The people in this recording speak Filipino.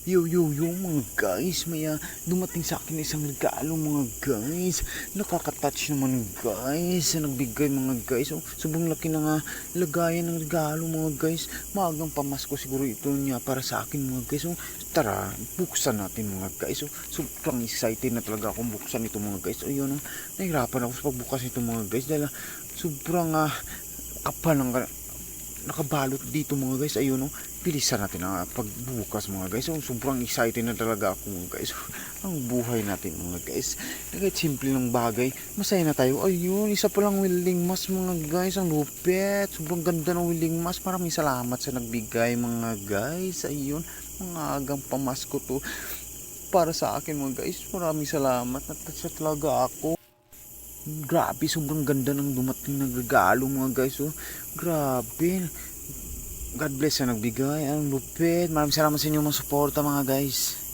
Yo mga guys, may dumating sa akin isang regalo mga guys. Nakaka-touch naman guys. Nagbigay mga guys. Oh, sobrang laki na nga lagayan ng regalo mga guys. Maagang pamasko siguro ito niya para sa akin mga guys. Oh, tara, buksan natin mga guys. Oh, sobrang excited na talaga akong buksan ito mga guys. Oh, yun, oh, nahirapan ako sa pagbukas ito mga guys. Dahil sobrang kapal ng nakabalot dito mga guys. Ayun, oh, bilisan natin ang pagbukas mga guys. So, sobrang excited na talaga ako mga guys. Ang buhay natin mga guys. Kahit simple ng bagay, masaya na tayo. Ayun, isa pa lang welding mask mga guys. Ang lupit. Sobrang ganda ng welding mask. Maraming salamat sa nagbigay mga guys. Ayun, mga agang pamasko to para sa akin mga guys. Maraming salamat. Natatsa talaga ako. Grabe, sobrang ganda ng dumating na regalo mga guys. Oh, grabe. God bless sa nagbigay. Ang lupit. Maraming salamat sa inyo mga suporta mga guys.